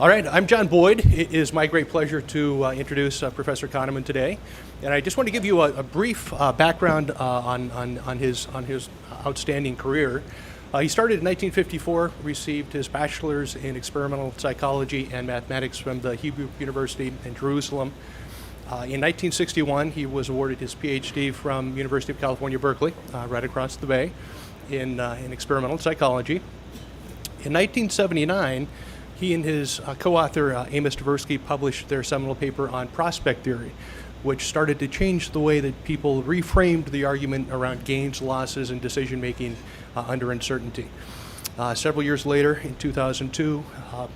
All right, I'm John Boyd. It is my great pleasure to introduce Professor Kahneman today. And I just want to give you a brief background on his outstanding career. He started in 1954, received his bachelor's in experimental psychology and mathematics from the Hebrew University in Jerusalem. In 1961, he was awarded his PhD from University of California, Berkeley, right across the bay, in experimental psychology. In 1979, he and his co-author Amos Tversky published their seminal paper on prospect theory, which started to change the way that people reframed the argument around gains, losses, and decision-making under uncertainty. Several years later, in 2002,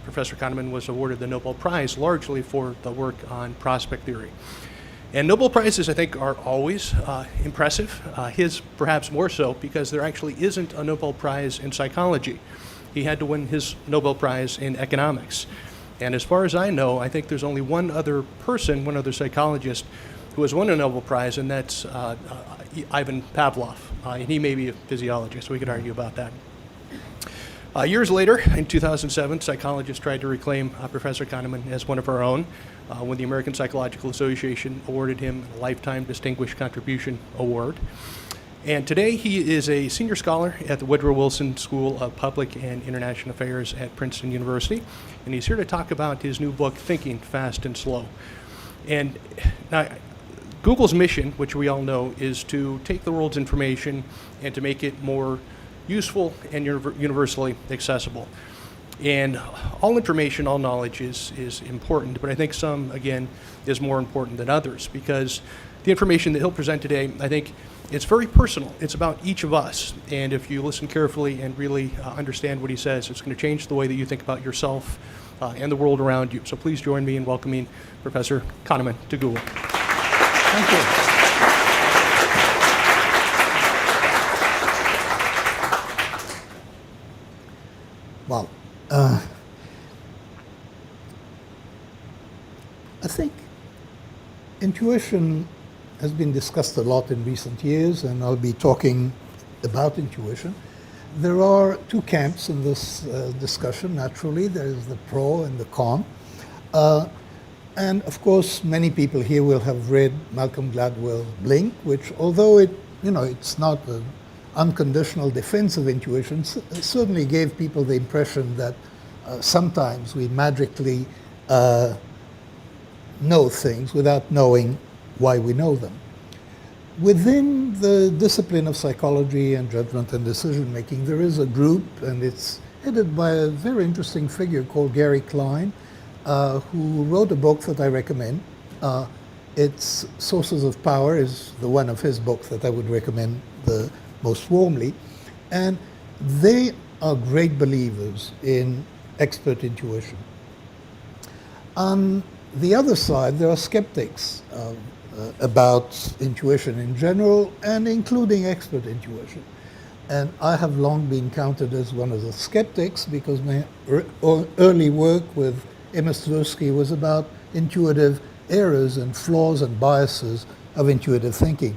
Professor Kahneman was awarded the Nobel Prize largely for the work on prospect theory. And Nobel Prizes, I think, are always impressive. His perhaps more so because there actually isn't a Nobel Prize in psychology. He had to win his Nobel Prize in economics. And as far as I know, I think there's only one other psychologist who has won a Nobel Prize, and that's Ivan Pavlov. And he may be a physiologist, we could argue about that. Years later, in 2007, psychologists tried to reclaim Professor Kahneman as one of our own when the American Psychological Association awarded him a Lifetime Distinguished Contribution Award. And today he is a senior scholar at the Woodrow Wilson School of Public and International Affairs at Princeton University. And he's here to talk about his new book, Thinking Fast and Slow. And now, Google's mission, which we all know, is to take the world's information and to make it more useful and universally accessible. And all information, all knowledge is important, but I think some, again, is more important than others, because the information that he'll present today, I think, it's very personal. It's about each of us. And if you listen carefully and really understand what he says, it's going to change the way that you think about yourself and the world around you. So please join me in welcoming Professor Kahneman to Google. Thank you. Well, I think intuition has been discussed a lot in recent years, and I'll be talking about intuition. There are two camps in this discussion, naturally. There is the pro and the con. And of course, many people here will have read Malcolm Gladwell's Blink, which, although it's not an unconditional defense of intuition, certainly gave people the impression that sometimes we magically know things without knowing why we know them. Within the discipline of psychology and judgment and decision making, there is a group, and it's headed by a very interesting figure called Gary Klein, who wrote a book that I recommend. It's Sources of Power is the one of his books that I would recommend the most warmly. And they are great believers in expert intuition. On the other side, there are skeptics about intuition in general, and including expert intuition. And I have long been counted as one of the skeptics because my early work with Amos Tversky was about intuitive errors and flaws and biases of intuitive thinking.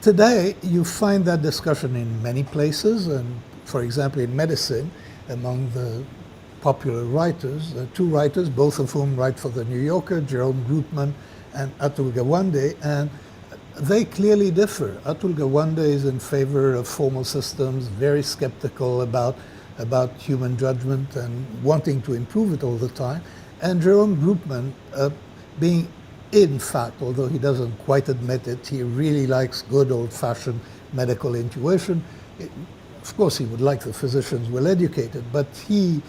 Today, you find that discussion in many places, and for example, in medicine, among the popular writers, two writers, both of whom write for the New Yorker, Jerome Groopman and Atul Gawande, and they clearly differ. Atul Gawande is in favor of formal systems, very skeptical about human judgment and wanting to improve it all the time. And Jerome Groopman, being, in fact, although he doesn't quite admit it, he really likes good old-fashioned medical intuition. Of course, he would like the physicians well-educated, but he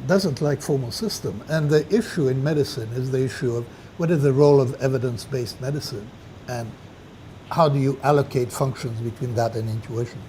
doesn't like formal system. And the issue in medicine is the issue of what is the role of evidence-based medicine, and how do you allocate functions between that and intuition.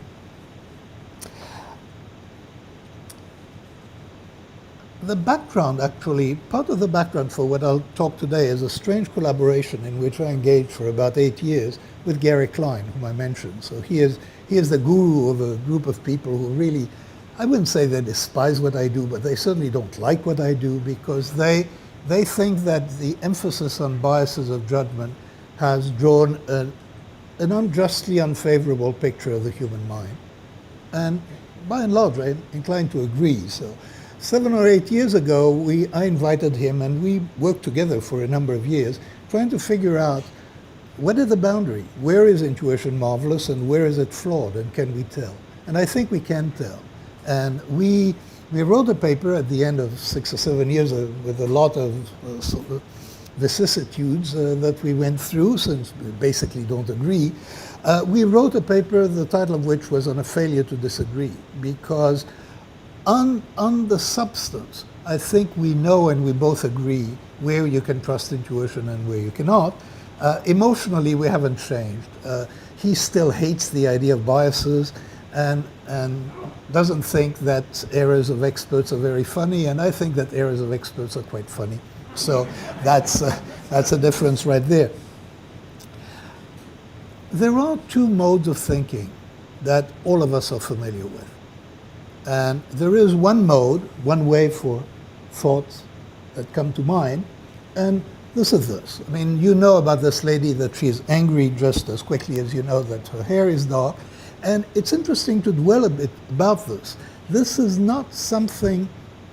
The background, actually, part of the background for what I'll talk today is a strange collaboration in which I engaged for about 8 years with Gary Klein, whom I mentioned. So he is the guru of a group of people who really, I wouldn't say they despise what I do, but they certainly don't like what I do, because they think that the emphasis on biases of judgment has drawn an unjustly unfavorable picture of the human mind. And by and large, I'm inclined to agree. So 7 or 8 years ago, I invited him, and we worked together for a number of years, trying to figure out what is the boundary? Where is intuition marvelous and where is it flawed, and can we tell? And I think we can tell. And we wrote a paper at the end of 6 or 7 years with a lot of sort of vicissitudes that we went through, since we basically don't agree. We wrote a paper, the title of which was On a Failure to Disagree, because on the substance, I think we know and we both agree where you can trust intuition and where you cannot. Emotionally, we haven't changed. He still hates the idea of biases and doesn't think that errors of experts are very funny, and I think that errors of experts are quite funny. So that's a difference right there. There are two modes of thinking that all of us are familiar with. And there is one mode, one way for thoughts that come to mind, and this is this. I mean, you know about this lady, that she's angry just as quickly as you know that her hair is dark. And it's interesting to dwell a bit about this. This is not something,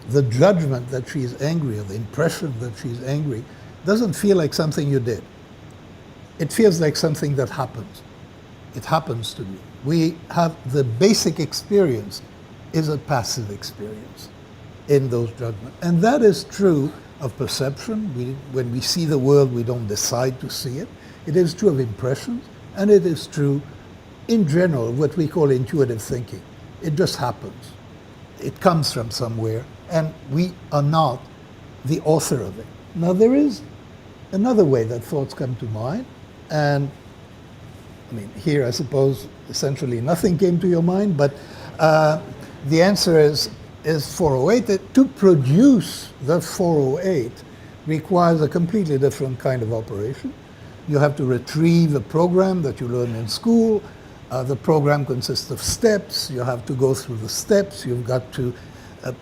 the judgment that she's angry, or the impression that she's angry, doesn't feel like something you did. It feels like something that happens. It happens to you. We have the basic experience is a passive experience in those judgments. And that is true of perception. When we see the world, we don't decide to see it. It is true of impressions, and it is true in general of what we call intuitive thinking. It just happens. It comes from somewhere, and we are not the author of it. Now, there is another way that thoughts come to mind, and I mean, here I suppose essentially nothing came to your mind, but the answer is 408. To produce the 408 requires a completely different kind of operation. You have to retrieve a program that you learn in school. The program consists of steps. You have to go through the steps. You've got to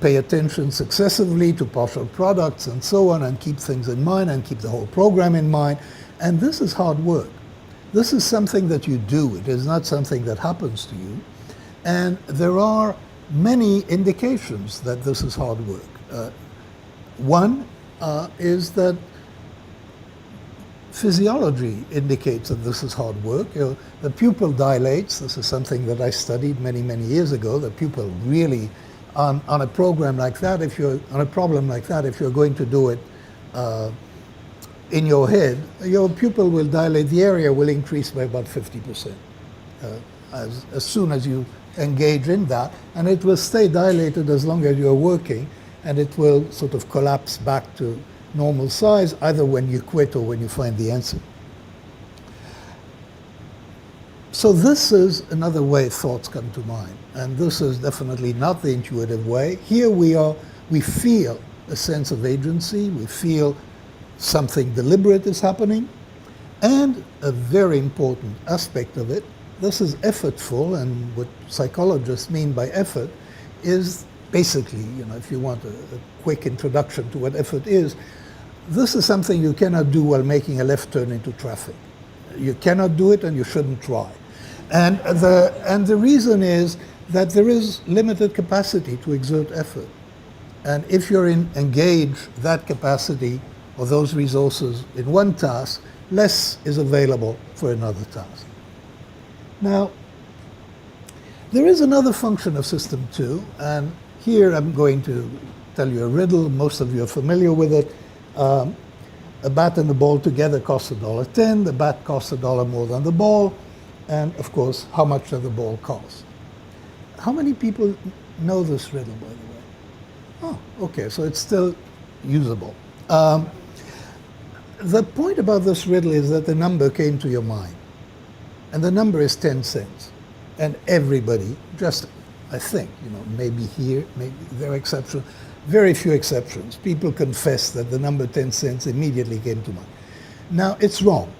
pay attention successively to partial products and so on, and keep things in mind and keep the whole program in mind. And this is hard work. This is something that you do. It is not something that happens to you. And there are many indications that this is hard work. One is that physiology indicates that this is hard work. The pupil dilates. This is something that I studied many, many years ago. The pupil really, on a program like that, if you're on a problem like that, if you're going to do it in your head, your pupil will dilate. The area will increase by about 50% as soon as you engage in that, and it will stay dilated as long as you're working, and it will sort of collapse back to normal size, either when you quit or when you find the answer. So this is another way thoughts come to mind, and this is definitely not the intuitive way. Here we feel a sense of agency, we feel something deliberate is happening, and a very important aspect of it, this is effortful, and what psychologists mean by effort is basically, if you want a quick introduction to what effort is, this is something you cannot do while making a left turn into traffic. You cannot do it, and you shouldn't try. And the reason is that there is limited capacity to exert effort. And if you're engage that capacity or those resources in one task, less is available for another task. Now, there is another function of System 2, and here I'm going to tell you a riddle. Most of you are familiar with it. A bat and a ball together cost $1.10. The bat costs $1 more than the ball. And, of course, how much does the ball cost? How many people know this riddle, by the way? Oh, okay, so it's still usable. The point about this riddle is that the number came to your mind. And the number is 10 cents. And everybody, just, I think, maybe here, maybe there are exceptions, very few exceptions. People confess that the number 10 cents immediately came to mind. Now, it's wrong.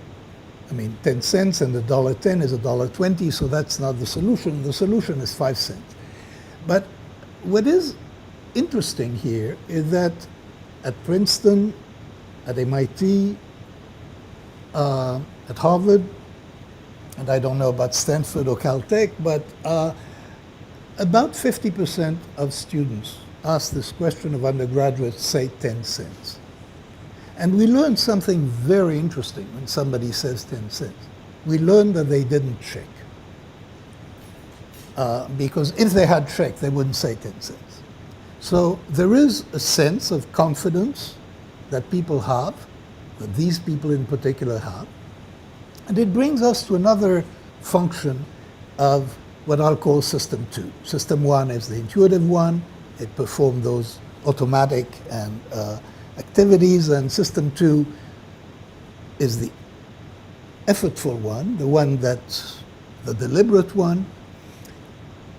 I mean, 10 cents and $1.10 is $1.20, so that's not the solution. The solution is 5 cents. But what is interesting here is that at Princeton, at MIT, at Harvard, and I don't know about Stanford or Caltech, but about 50% of students ask this question of undergraduates, say 10 cents. And we learned something very interesting when somebody says 10 cents. We learned that they didn't check. Because if they had checked, they wouldn't say 10 cents. So there is a sense of confidence that people have, that these people in particular have. And it brings us to another function of what I'll call System 2. System 1 is the intuitive one. It performed those automatic and activities, and System 2 is the effortful one, the one that's the deliberate one.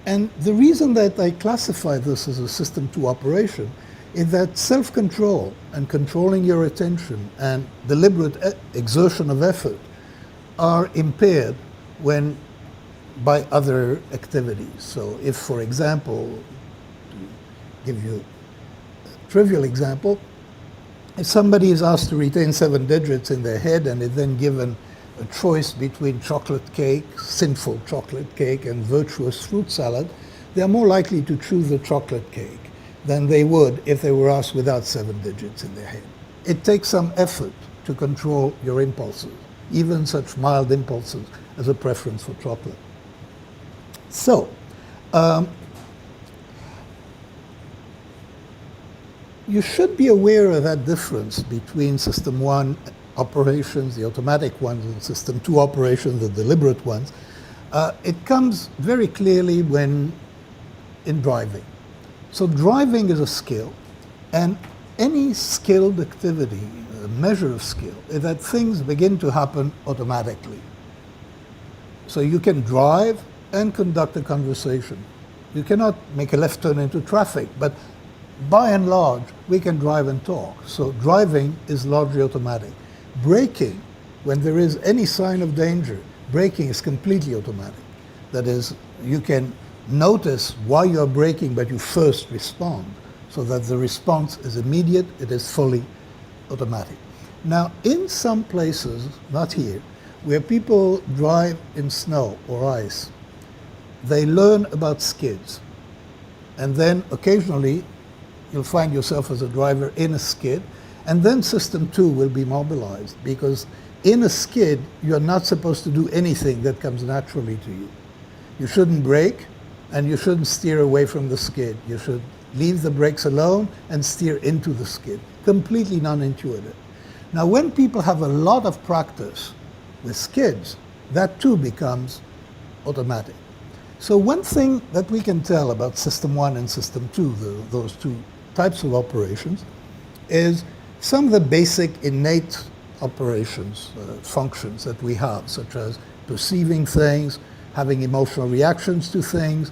And the reason that I classify this as a System 2 operation is that self-control and controlling your attention and deliberate exertion of effort are impaired when by other activities. So if, for example, to give you a trivial example, if somebody is asked to retain 7 digits in their head and is then given a choice between chocolate cake, sinful chocolate cake, and virtuous fruit salad, they are more likely to choose the chocolate cake than they would if they were asked without 7 digits in their head. It takes some effort to control your impulses, even such mild impulses as a preference for chocolate. So, you should be aware of that difference between System 1 operations, the automatic ones, and System 2 operations, the deliberate ones. It comes very clearly when in driving. So driving is a skill, and any skilled activity, a measure of skill, is that things begin to happen automatically. So you can drive and conduct a conversation. You cannot make a left turn into traffic, but by and large, we can drive and talk. So driving is largely automatic. Braking, when there is any sign of danger, braking is completely automatic. That is, you can notice why you're braking, but you first respond, so that the response is immediate, it is fully automatic. Now, in some places, not here, where people drive in snow or ice, they learn about skids. And then occasionally, you'll find yourself as a driver in a skid, and then System 2 will be mobilized, because in a skid, you're not supposed to do anything that comes naturally to you. You shouldn't brake, and you shouldn't steer away from the skid. You should leave the brakes alone and steer into the skid. Completely non-intuitive. Now, when people have a lot of practice with skids, that too becomes automatic. So one thing that we can tell about System 1 and System 2, those two types of operations, is some of the basic innate operations, functions that we have, such as perceiving things, having emotional reactions to things.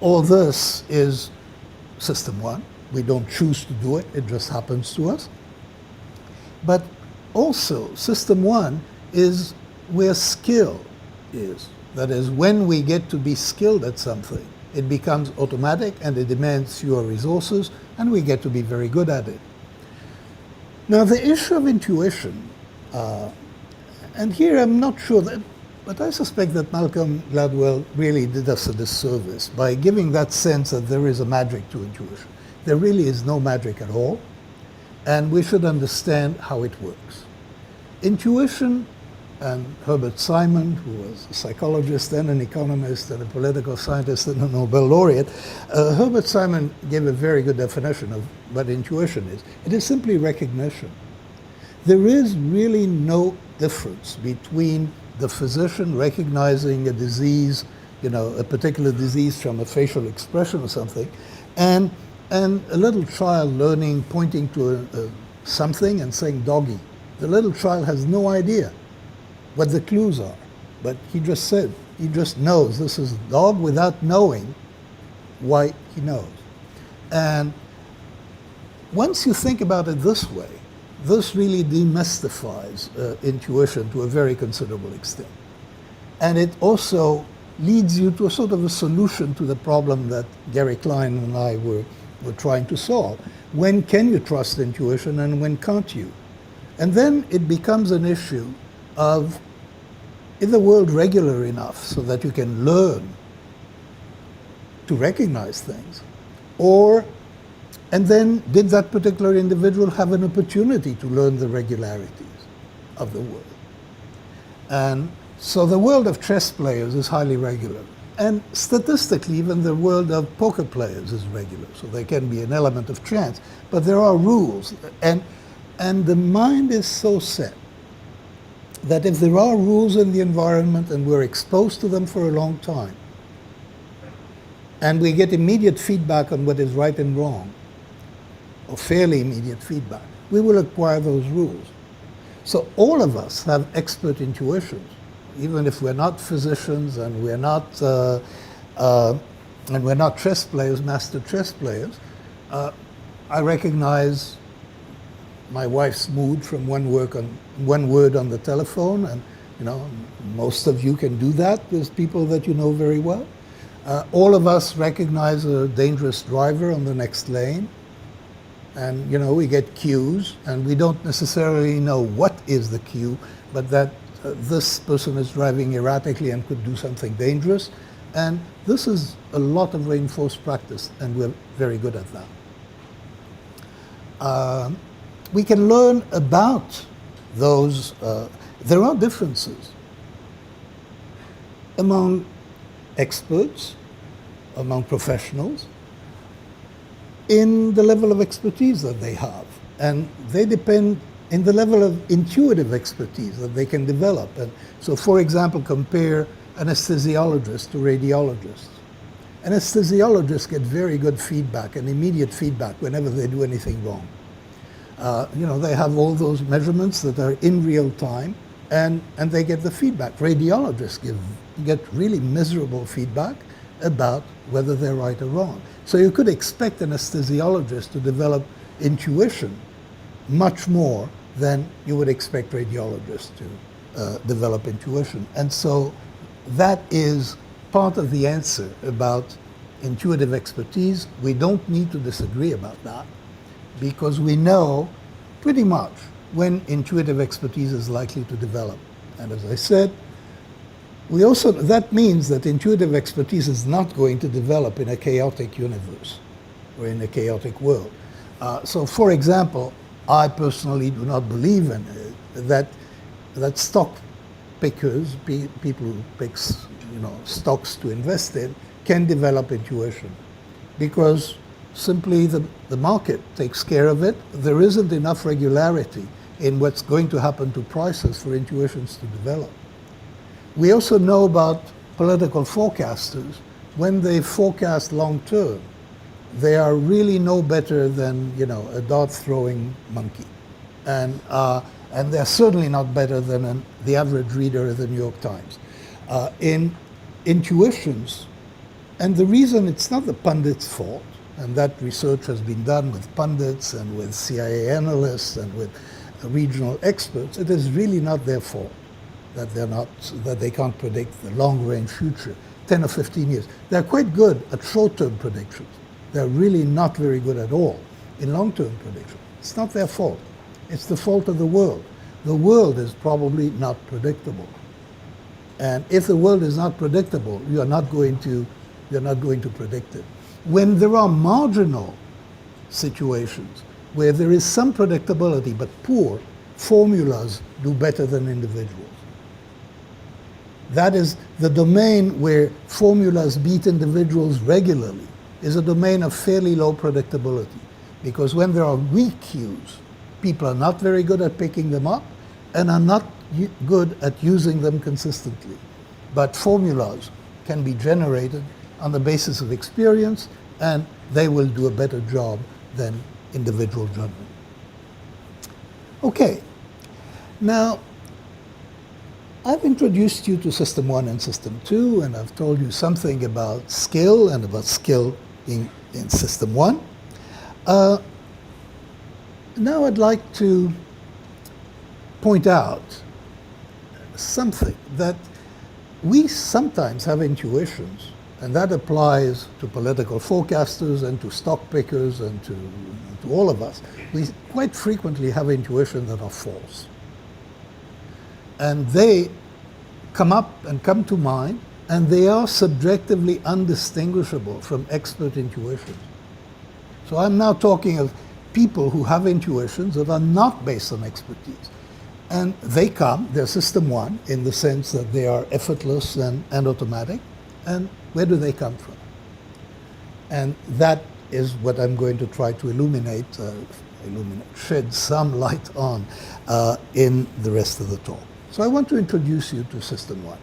All this is System 1. We don't choose to do it, it just happens to us. But also, System 1 is where skill is. That is, when we get to be skilled at something, it becomes automatic and it demands fewer resources, and we get to be very good at it. Now, the issue of intuition, and here I'm not sure that, but I suspect that Malcolm Gladwell really did us a disservice by giving that sense that there is a magic to intuition. There really is no magic at all, and we should understand how it works. Intuition, and Herbert Simon, who was a psychologist and an economist and a political scientist and a Nobel laureate, Herbert Simon gave a very good definition of what intuition is. It is simply recognition. There is really no difference between the physician recognizing a disease, a particular disease from a facial expression or something, and a little child learning, pointing to something and saying doggy. The little child has no idea what the clues are, but he just knows this is a dog without knowing why he knows. And once you think about it this way, this really demystifies intuition to a very considerable extent. And it also leads you to a sort of a solution to the problem that Gary Klein and I were trying to solve. When can you trust intuition and when can't you? And then it becomes an issue of, is the world regular enough so that you can learn to recognize things? Or And then did that particular individual have an opportunity to learn the regularities of the world? And so the world of chess players is highly regular. And statistically, even the world of poker players is regular. So there can be an element of chance, but there are rules. And the mind is so set that if there are rules in the environment and we're exposed to them for a long time, and we get immediate feedback on what is right and wrong, or fairly immediate feedback, we will acquire those rules. So all of us have expert intuitions, even if we're not physicians and we're not chess players, master chess players. I recognize my wife's mood from one word on the telephone, and most of you can do that with people that you know very well. All of us recognize a dangerous driver on the next lane, and we get cues, and we don't necessarily know what is the cue, but that this person is driving erratically and could do something dangerous. And this is a lot of reinforced practice, and we're very good at that. We can learn about those. There are differences among experts, among professionals, in the level of expertise that they have. And they depend in the level of intuitive expertise that they can develop. And so, for example, compare anesthesiologists to radiologists. Anesthesiologists get very good feedback and immediate feedback whenever they do anything wrong. They have all those measurements that are in real time, and they get the feedback. Radiologists get really miserable feedback about whether they're right or wrong. So you could expect anesthesiologists to develop intuition much more than you would expect radiologists to develop intuition. And so that is part of the answer about intuitive expertise. We don't need to disagree about that, because we know pretty much when intuitive expertise is likely to develop. And as I said, that means that intuitive expertise is not going to develop in a chaotic universe or in a chaotic world. So for example, I personally do not believe in that stock pickers, people who pick stocks to invest in, can develop intuition, because simply the market takes care of it. There isn't enough regularity in what's going to happen to prices for intuitions to develop. We also know about political forecasters. When they forecast long term, they are really no better than a dart-throwing monkey, and they're certainly not better than the average reader of the New York Times. In intuitions, and the reason it's not the pundits' fault, and that research has been done with pundits and with CIA analysts and with regional experts, it is really not their fault that they can't predict the long-range future, 10 or 15 years. They're quite good at short-term predictions. They're really not very good at all in long-term predictions. It's not their fault. It's the fault of the world. The world is probably not predictable. And if the world is not predictable, you're not going to predict it. When there are marginal situations where there is some predictability but poor, formulas do better than individuals. That is the domain where formulas beat individuals regularly, is a domain of fairly low predictability. Because when there are weak cues, people are not very good at picking them up and are not good at using them consistently. But formulas can be generated on the basis of experience, and they will do a better job than individual judgment. Okay, now I've introduced you to System 1 and System 2, and I've told you something about skill and about skill in System 1. Now I'd like to point out something, that we sometimes have intuitions, and that applies to political forecasters and to stock pickers and to all of us. We quite frequently have intuitions that are false. And they come to mind, and they are subjectively undistinguishable from expert intuitions. So I'm now talking of people who have intuitions that are not based on expertise. And they come, they're system one in the sense that they are effortless and automatic. And where do they come from? And that is what I'm going to try to shed some light on in the rest of the talk. So I want to introduce you to system one.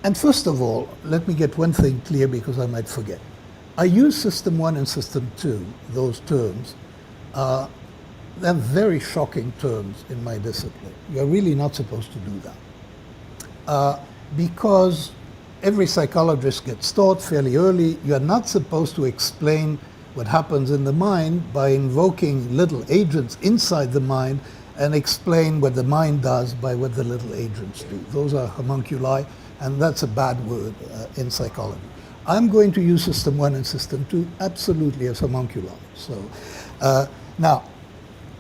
And first of all, let me get one thing clear because I might forget. I use system one and system two, those terms. They're very shocking terms in my discipline. You're really not supposed to do that. Because every psychologist gets taught fairly early, you're not supposed to explain what happens in the mind by invoking little agents inside the mind and explain what the mind does by what the little agents do. Those are homunculi, and that's a bad word in psychology. I'm going to use system one and system two absolutely as homunculi. So now,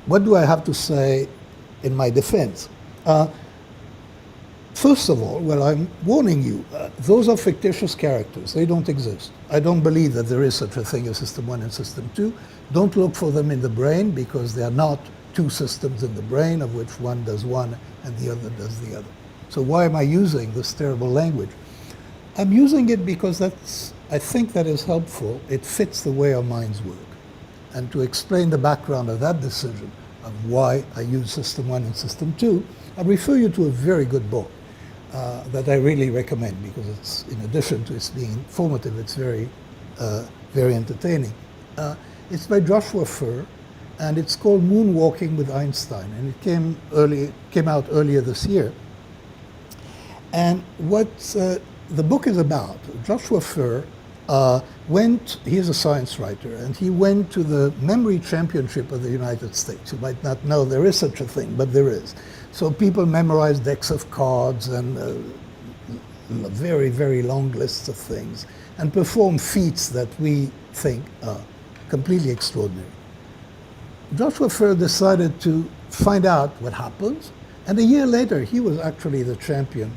what do I have to say in my defense? First of all, well, I'm warning you, those are fictitious characters. They don't exist. I don't believe that there is such a thing as system one and system two. Don't look for them in the brain because they are not two systems in the brain of which one does one and the other does the other. So why am I using this terrible language? I'm using it because I think that is helpful. It fits the way our minds work. And to explain the background of that decision of why I use system one and system two, I refer you to a very good book that I really recommend because it's, in addition to its being informative, it's very, very entertaining. It's by Joshua Furr, and it's called Moonwalking with Einstein, and it came out earlier this year. And what the book is about, Joshua Furr he's a science writer, and he went to the memory championship of the United States. You might not know there is such a thing, but there is. So people memorize decks of cards and very, very long lists of things and perform feats that we think are completely extraordinary. Joshua Furr decided to find out what happens, and a year later he was actually the champion,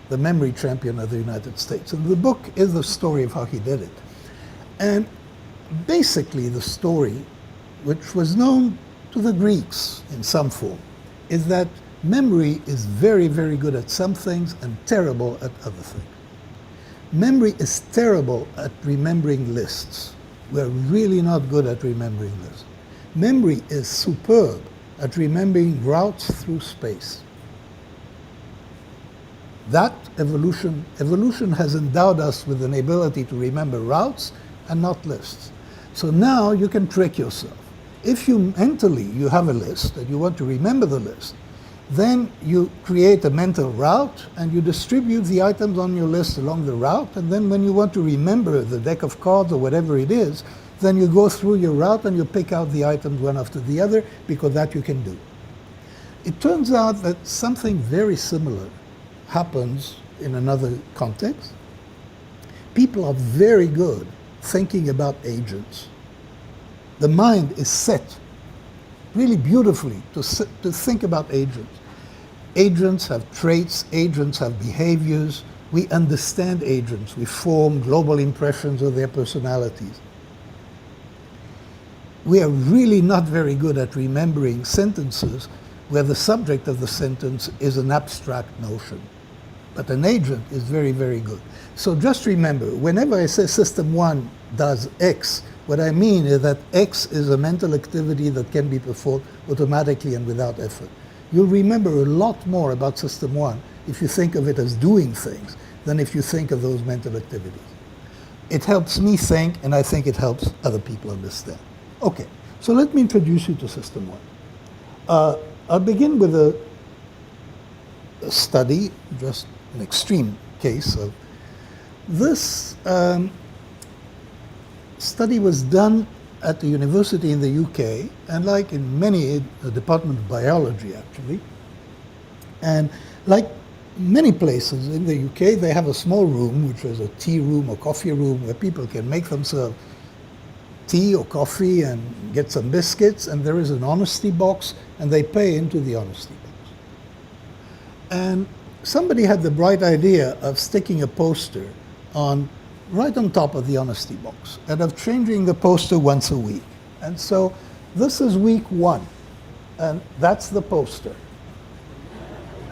the memory champion of the United States. And the book is the story of how he did it. And basically the story, which was known to the Greeks in some form, is that memory is very, very good at some things and terrible at other things. Memory is terrible at remembering lists. We're really not good at remembering lists. Memory is superb at remembering routes through space. That evolution has endowed us with an ability to remember routes and not lists. So now you can trick yourself. If you have a list and you want to remember the list, then you create a mental route and you distribute the items on your list along the route, and then when you want to remember the deck of cards or whatever it is, then you go through your route and you pick out the items one after the other, because that you can do. It turns out that something very similar happens in another context. People are very good thinking about agents. The mind is set really beautifully to think about agents. Agents have traits, agents have behaviors. We understand agents. We form global impressions of their personalities. We are really not very good at remembering sentences where the subject of the sentence is an abstract notion. But an agent is very, very good. So just remember, whenever I say system one does X, what I mean is that X is a mental activity that can be performed automatically and without effort. You'll remember a lot more about system one if you think of it as doing things than if you think of those mental activities. It helps me think, and I think it helps other people understand. Okay, so let me introduce you to system one. I'll begin with a study, just an extreme case of this. Study was done at the university in the UK, and like in many, the Department of Biology actually, and like many places in the UK, they have a small room, which is a tea room or coffee room, where people can make themselves tea or coffee and get some biscuits, and there is an honesty box, and they pay into the honesty box. And somebody had the bright idea of sticking a poster on right on top of the honesty box and of changing the poster once a week. And so this is week 1, and that's the poster.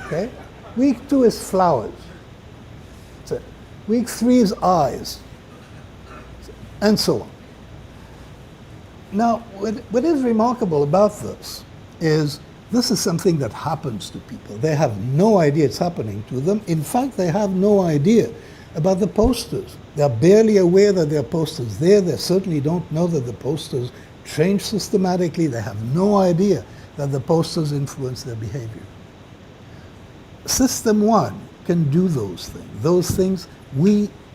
Okay? Week 2 is flowers. That's it. Week 3 is eyes, and so on. Now, what is remarkable about this is something that happens to people. They have no idea it's happening to them. In fact, they have no idea about the posters. They're barely aware that there are posters there. They certainly don't know that the posters change systematically. They have no idea that the posters influence their behavior. System 1 can do those things. Those things,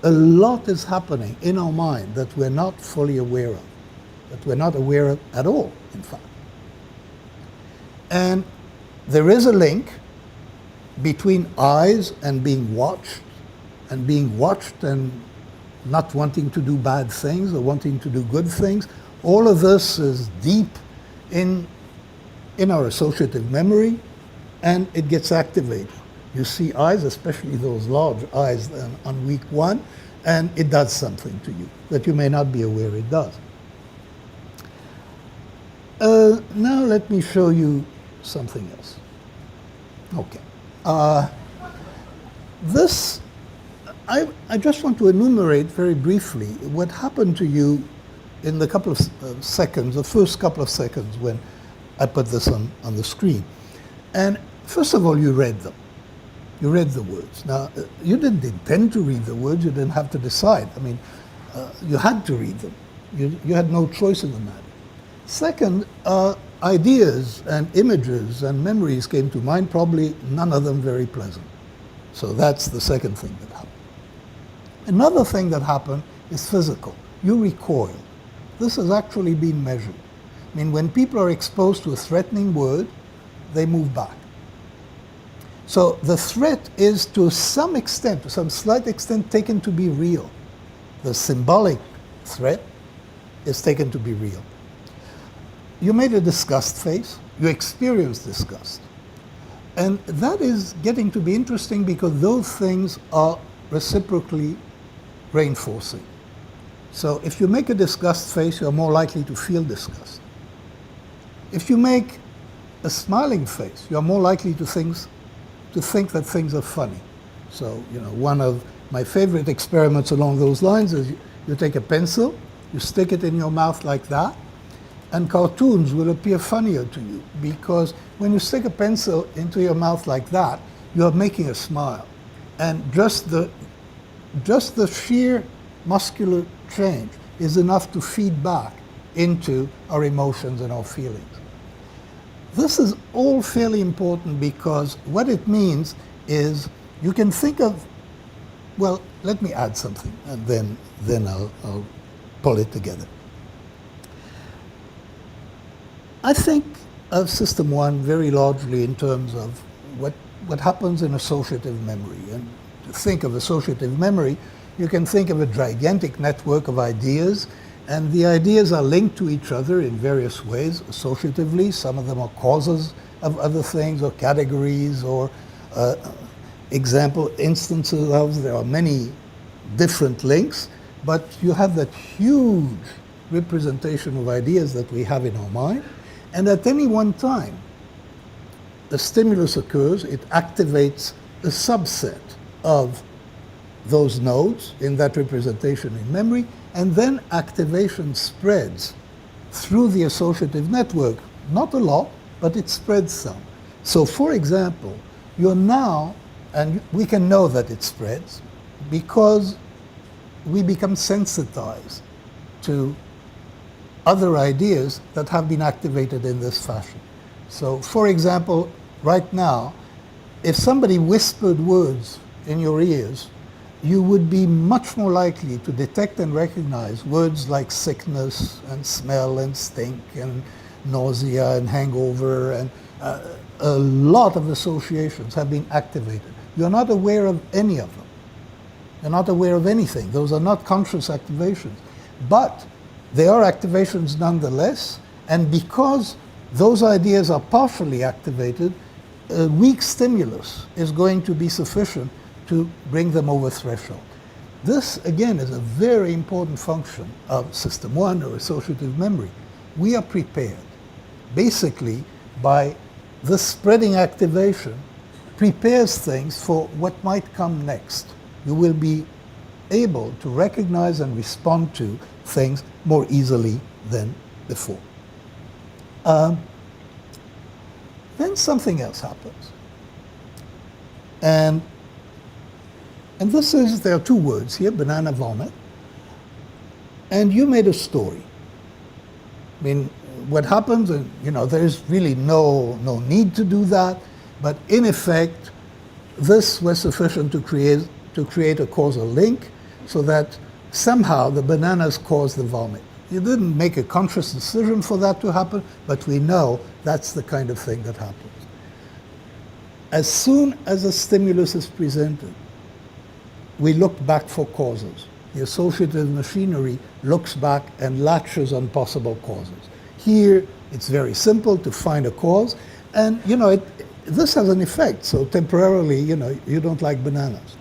a lot is happening in our mind that we're not fully aware of, that we're not aware of at all, in fact. And there is a link between eyes and being watched and not wanting to do bad things or wanting to do good things. All of this is deep in our associative memory, and it gets activated. You see eyes, especially those large eyes on week 1, and it does something to you that you may not be aware it does. Now let me show you something else. Okay. I just want to enumerate very briefly what happened to you in the couple of seconds, the first couple of seconds when I put this on the screen. And first of all, you read them. You read the words. Now, you didn't intend to read the words. You didn't have to decide. I mean, you had to read them. You had no choice in the matter. Second, ideas and images and memories came to mind, probably none of them very pleasant. So that's the second thing that happened. Another thing that happened is physical. You recoil. This has actually been measured. I mean, when people are exposed to a threatening word, they move back. So the threat is to some extent, to some slight extent, taken to be real. The symbolic threat is taken to be real. You made a disgust face. You experienced disgust. And that is getting to be interesting because those things are reciprocally reinforcing. So if you make a disgust face, you're more likely to feel disgust. If you make a smiling face, you're more likely to think that things are funny. So, one of my favorite experiments along those lines is you take a pencil, you stick it in your mouth like that, and cartoons will appear funnier to you because when you stick a pencil into your mouth like that, you're making a smile. And just the sheer muscular change is enough to feed back into our emotions and our feelings. This is all fairly important because what it means is you can think of, well, let me add something and then I'll pull it together. I think of System 1 very largely in terms of what happens in associative memory. And to think of associative memory, you can think of a gigantic network of ideas, and the ideas are linked to each other in various ways, associatively. Some of them are causes of other things or categories or instances of. There are many different links, but you have that huge representation of ideas that we have in our mind. And at any one time, a stimulus occurs, it activates a subset of those nodes in that representation in memory, and then activation spreads through the associative network. Not a lot, but it spreads some. So for example, you're now, and we can know that it spreads because we become sensitized to other ideas that have been activated in this fashion. So for example, right now, if somebody whispered words in your ears, you would be much more likely to detect and recognize words like sickness and smell and stink and nausea and hangover, and a lot of associations have been activated. You're not aware of any of them. You're not aware of anything. Those are not conscious activations. But they are activations nonetheless, and because those ideas are partially activated, a weak stimulus is going to be sufficient to bring them over threshold. This, again, is a very important function of System 1 or associative memory. We are prepared, basically, by this spreading activation prepares things for what might come next. You will be able to recognize and respond to things more easily than before. Then something else happens. And this is, there are two words here, banana vomit. And you made a story. I mean, what happens, and there's really no need to do that, but in effect, this was sufficient to create a causal link so that somehow the bananas caused the vomit. You didn't make a conscious decision for that to happen, but we know that's the kind of thing that happens. As soon as a stimulus is presented, we look back for causes. The associative machinery looks back and latches on possible causes. Here, it's very simple to find a cause, and this has an effect. So temporarily, you don't like bananas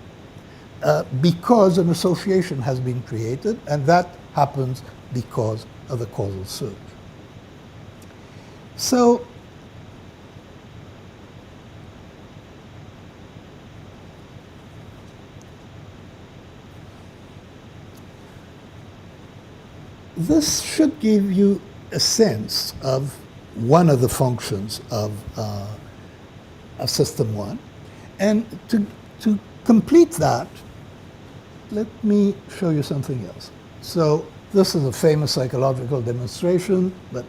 because an association has been created, and that happens because of the causal surge. So this should give you a sense of one of the functions of System 1. And to complete that, let me show you something else. So this is a famous psychological demonstration, but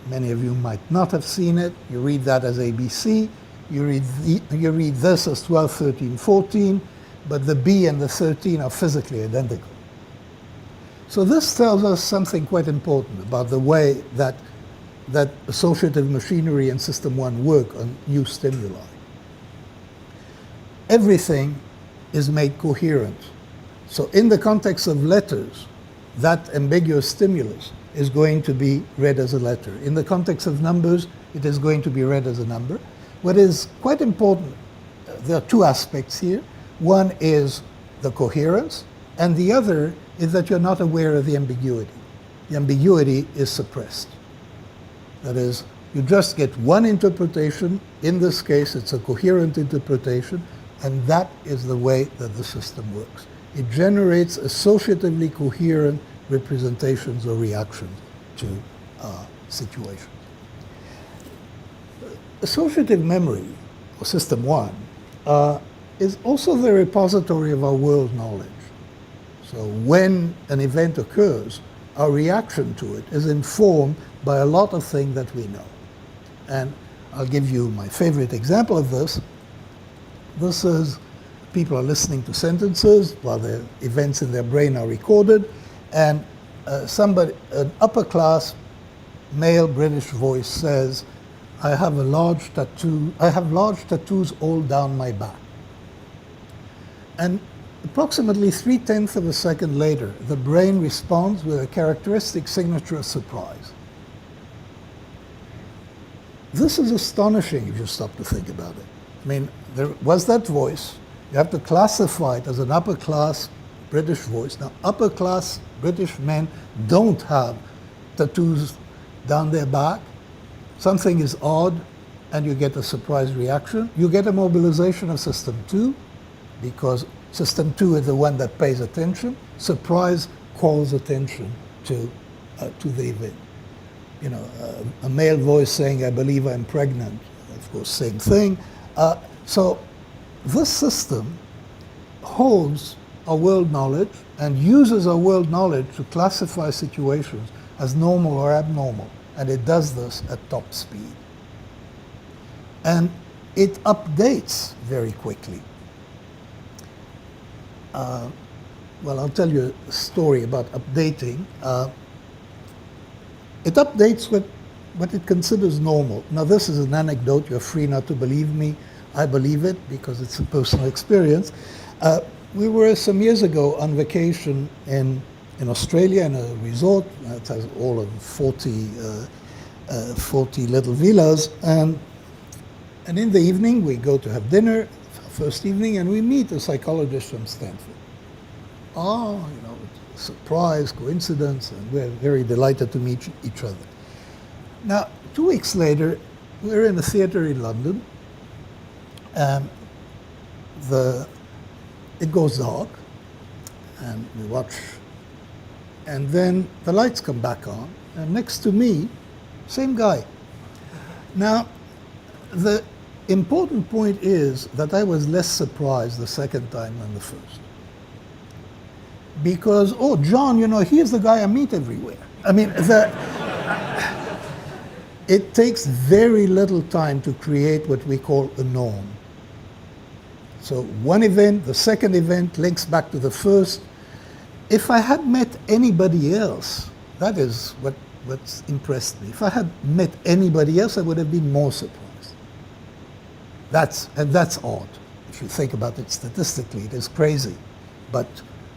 many of you might not have seen it. You read that as ABC. You read this as 12, 13, 14, but the B and the 13 are physically identical. So this tells us something quite important about the way that associative machinery and System 1 work on new stimuli. Everything is made coherent. So in the context of letters, that ambiguous stimulus is going to be read as a letter. In the context of numbers, it is going to be read as a number. What is quite important, there are two aspects here. One is the coherence, and the other is that you're not aware of the ambiguity. The ambiguity is suppressed. That is, you just get one interpretation. In this case, it's a coherent interpretation, and that is the way that the system works. It generates associatively coherent representations or reactions to situations. Associative memory, or System 1, is also the repository of our world knowledge. So when an event occurs, our reaction to it is informed by a lot of things that we know. And I'll give you my favorite example of this. This is people are listening to sentences while the events in their brain are recorded, and an upper class male British voice says, I have large tattoos all down my back. And approximately 3/10 of a second later, the brain responds with a characteristic signature of surprise. This is astonishing if you stop to think about it. I mean, there was that voice. You have to classify it as an upper class British voice. Now, upper class British men don't have tattoos down their back. Something is odd, and you get a surprise reaction. You get a mobilization of System 2, because System 2 is the one that pays attention. Surprise calls attention to the event. A male voice saying, I believe I'm pregnant. Of course, same thing. So this system holds our world knowledge and uses our world knowledge to classify situations as normal or abnormal. And it does this at top speed. And it updates very quickly. Well, I'll tell you a story about updating. It updates what it considers normal. Now, this is an anecdote. You're free not to believe me. I believe it because it's a personal experience. We were some years ago on vacation in Australia in a resort that has all of 40 little villas. And in the evening, we go to have dinner, first evening, and we meet a psychologist from Stanford. surprise, coincidence, and we're very delighted to meet each other. Now, 2 weeks later, we're in a theater in London, and it goes dark, and we watch, and then the lights come back on, and next to me, same guy. Now, the important point is that I was less surprised the second time than the first. Because, oh, John, he's the guy I meet everywhere. I mean, it takes very little time to create what we call a norm. So one event, the second event links back to the first. If I had met anybody else, that is what's impressed me. If I had met anybody else, I would have been more surprised. That's odd. If you think about it statistically, it is crazy. But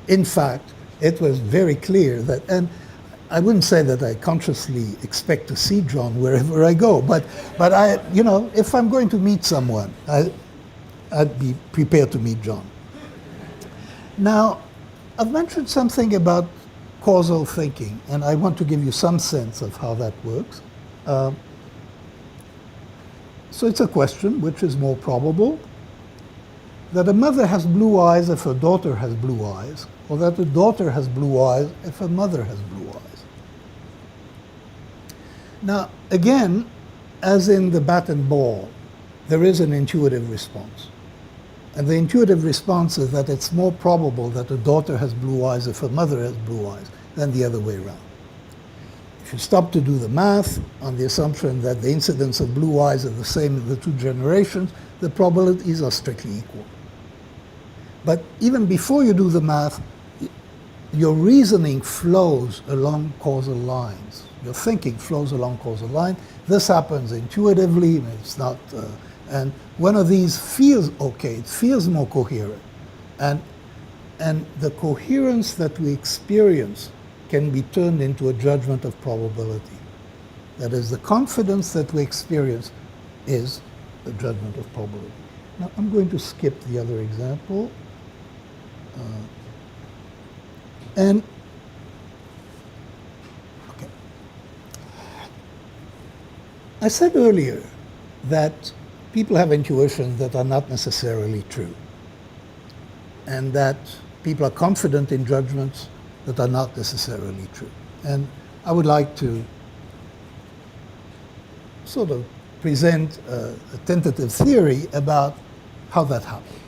in fact, it was very clear that, and I wouldn't say that I consciously expect to see John wherever I go, but I, if I'm going to meet someone, I'd be prepared to meet John. Now, I've mentioned something about causal thinking, and I want to give you some sense of how that works. So it's a question, which is more probable, that a mother has blue eyes if her daughter has blue eyes, or that a daughter has blue eyes if her mother has blue eyes. Now, again, as in the bat and ball, there is an intuitive response. And the intuitive response is that it's more probable that a daughter has blue eyes if her mother has blue eyes than the other way around. If you stop to do the math on the assumption that the incidence of blue eyes are the same in the 2 generations, the probabilities are strictly equal. But even before you do the math, your reasoning flows along causal lines. Your thinking flows along causal lines. This happens intuitively. It's not, and one of these feels okay. It feels more coherent, and the coherence that we experience can be turned into a judgment of probability. That is, the confidence that we experience is a judgment of probability. Now, I'm going to skip the other example. Okay. I said earlier that people have intuitions that are not necessarily true, and that people are confident in judgments that are not necessarily true. And I would like to sort of present a tentative theory about how that happens.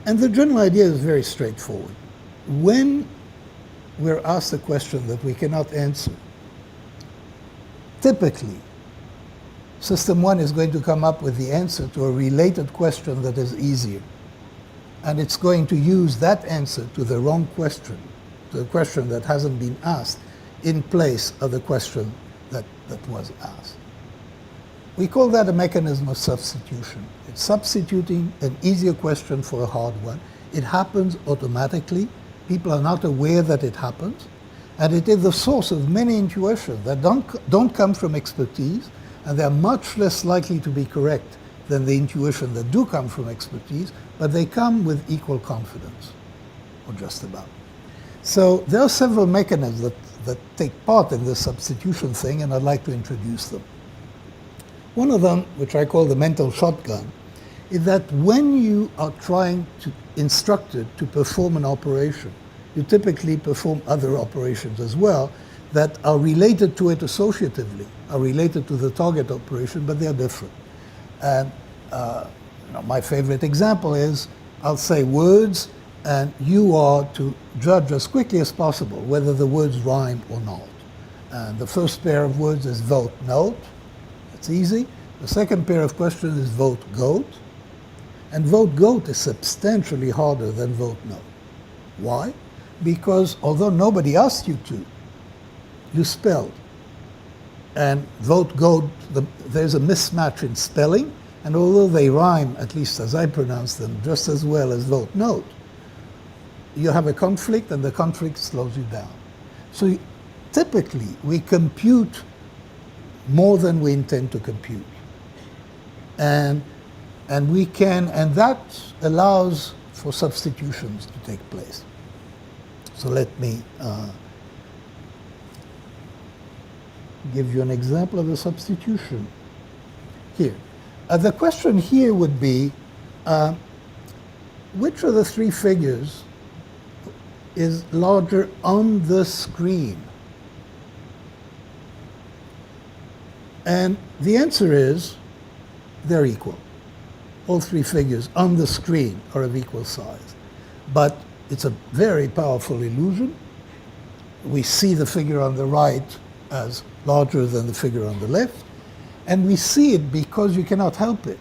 And the general idea is very straightforward. When we're asked a question that we cannot answer, typically, System 1 is going to come up with the answer to a related question that is easier. And it's going to use that answer to the wrong question, to the question that hasn't been asked, in place of the question that was asked. We call that a mechanism of substitution. It's substituting an easier question for a hard one. It happens automatically. People are not aware that it happens. And it is the source of many intuitions that don't come from expertise, and they're much less likely to be correct than the intuition that do come from expertise, but they come with equal confidence, or just about. So there are several mechanisms that take part in this substitution thing, and I'd like to introduce them. One of them, which I call the mental shotgun, is that when you are trying to instruct it to perform an operation, you typically perform other operations as well that are related to it associatively, are related to the target operation, but they are different. And my favorite example is, I'll say words, and you are to judge as quickly as possible whether the words rhyme or not. And the first pair of words is vote note. It's easy. The second pair of questions is vote goat. And vote goat is substantially harder than vote no. Why? Because although nobody asked you to, you spelled. And vote goat, there's a mismatch in spelling, and although they rhyme, at least as I pronounce them, just as well as vote note, you have a conflict, and the conflict slows you down. So typically, we compute more than we intend to compute. And that allows for substitutions to take place. So let me give you an example of a substitution here. The question here would be, which of the three figures is larger on the screen? And the answer is they're equal. All three figures on the screen are of equal size. But it's a very powerful illusion. We see the figure on the right as larger than the figure on the left. And we see it because you cannot help it.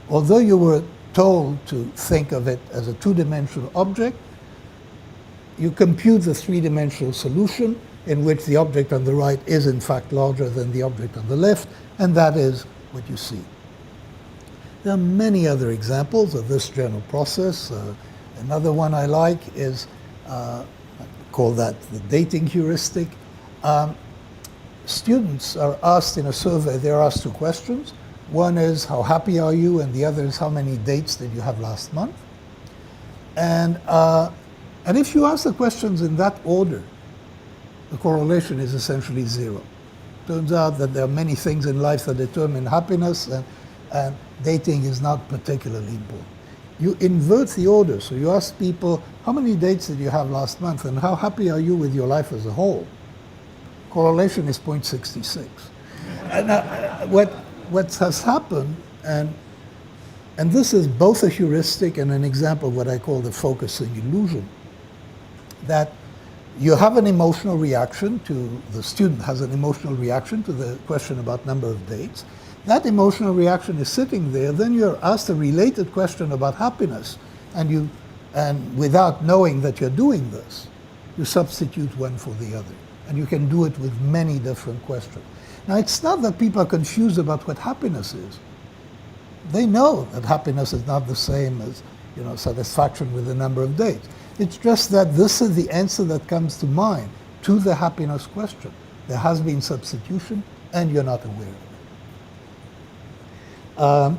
Although you were told to think of it as a two-dimensional object, you compute the three-dimensional solution in which the object on the right is in fact larger than the object on the left, and that is what you see. There are many other examples of this general process. Another one I like is, I call that the dating heuristic. Students are asked in a survey, they're asked two questions. One is, how happy are you? And the other is, how many dates did you have last month? And if you ask the questions in that order, the correlation is essentially zero. Turns out that there are many things in life that determine happiness, and dating is not particularly important. You invert the order, so you ask people, how many dates did you have last month, and how happy are you with your life as a whole? Correlation is 0.66. And what has happened, and this is both a heuristic and an example of what I call the focusing illusion, that you have an emotional reaction to, the student has an emotional reaction to the question about number of dates. That emotional reaction is sitting there, then you're asked a related question about happiness, and without knowing that you're doing this, you substitute one for the other. And you can do it with many different questions. Now, it's not that people are confused about what happiness is. They know that happiness is not the same as, satisfaction with the number of dates. It's just that this is the answer that comes to mind to the happiness question. There has been substitution, and you're not aware of it.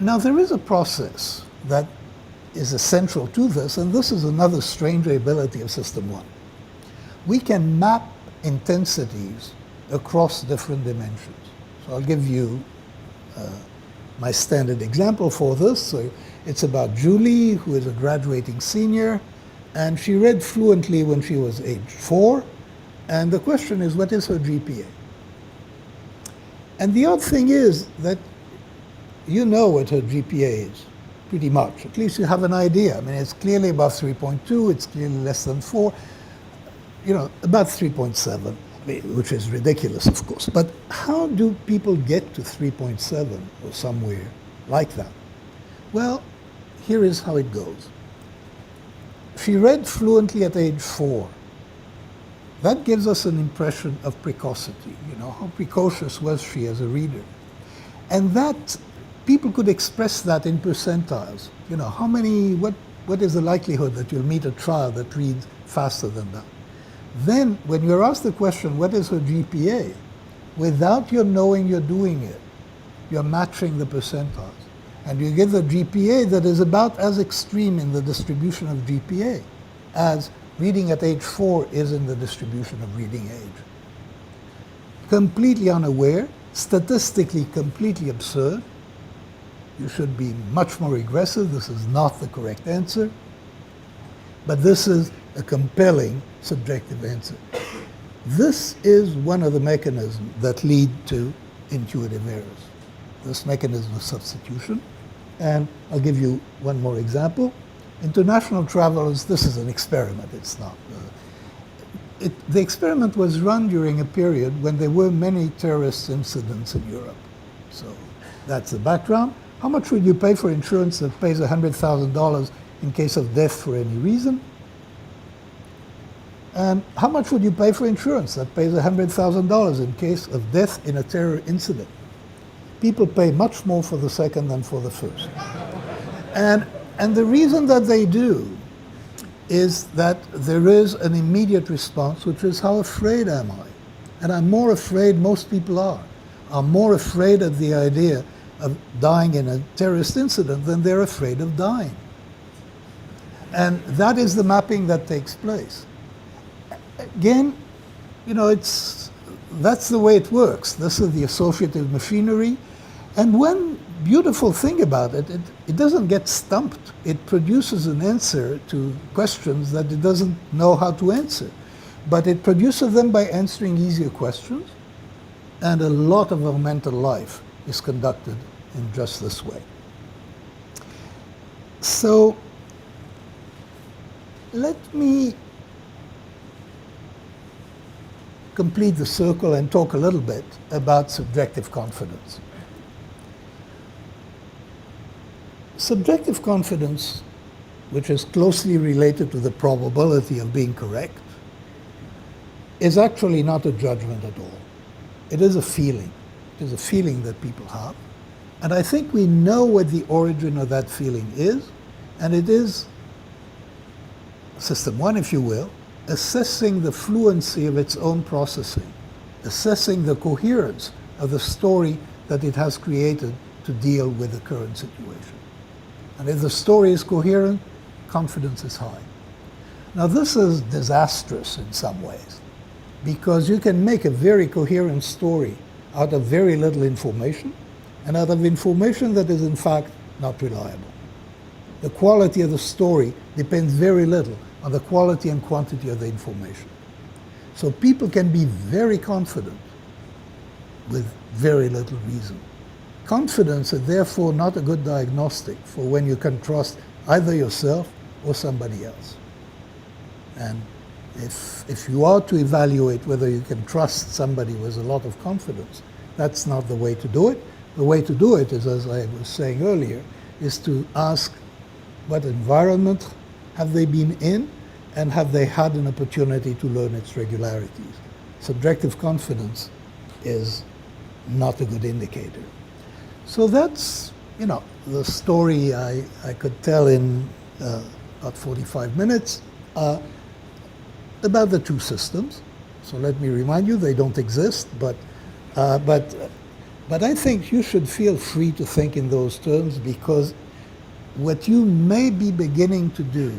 Now, there is a process that is essential to this, and this is another strange ability of System 1. We can map intensities across different dimensions. So I'll give you my standard example for this. So it's about Julie, who is a graduating senior, and she read fluently when she was age 4, and the question is, what is her GPA? And the odd thing is that you know what her GPA is, pretty much. At least you have an idea. I mean, it's clearly above 3.2, it's clearly less than 4, about 3.7, which is ridiculous, of course. But how do people get to 3.7 or somewhere like that? Well, here is how it goes. She read fluently at age 4. That gives us an impression of precocity. How precocious was she as a reader? And that, people could express that in percentiles. What is the likelihood that you'll meet a child that reads faster than that? Then, when you're asked the question, what is her GPA? Without your knowing you're doing it, you're matching the percentiles. And you get the GPA that is about as extreme in the distribution of GPA as reading at age 4 is in the distribution of reading age. Completely unaware, statistically completely absurd. You should be much more aggressive. This is not the correct answer. But this is a compelling subjective answer. This is one of the mechanisms that lead to intuitive errors. This mechanism of substitution. And I'll give you one more example. International travelers, this is an experiment, it's not. The experiment was run during a period when there were many terrorist incidents in Europe. So that's the background. How much would you pay for insurance that pays $100,000 in case of death for any reason? And how much would you pay for insurance that pays $100,000 in case of death in a terror incident? People pay much more for the second than for the first. And the reason that they do is that there is an immediate response, which is, how afraid am I? And I'm more afraid, most people are more afraid of the idea of dying in a terrorist incident, then they're afraid of dying. And that is the mapping that takes place. Again, that's the way it works. This is the associative machinery. And one beautiful thing about it, it doesn't get stumped. It produces an answer to questions that it doesn't know how to answer. But it produces them by answering easier questions. And a lot of our mental life is conducted in just this way. So let me complete the circle and talk a little bit about subjective confidence. Subjective confidence, which is closely related to the probability of being correct, is actually not a judgment at all. It is a feeling. It is a feeling that people have. And I think we know what the origin of that feeling is, and it is system one, if you will, assessing the fluency of its own processing, assessing the coherence of the story that it has created to deal with the current situation. And if the story is coherent, confidence is high. Now this is disastrous in some ways, because you can make a very coherent story out of very little information, and out of information that is in fact not reliable. The quality of the story depends very little on the quality and quantity of the information. So people can be very confident with very little reason. Confidence is therefore not a good diagnostic for when you can trust either yourself or somebody else. And if you are to evaluate whether you can trust somebody with a lot of confidence, that's not the way to do it. The way to do it is, as I was saying earlier, is to ask what environment have they been in, and have they had an opportunity to learn its regularities. Subjective confidence is not a good indicator. So that's, the story I could tell in about 45 minutes about the two systems. So let me remind you, they don't exist, but I think you should feel free to think in those terms, because what you may be beginning to do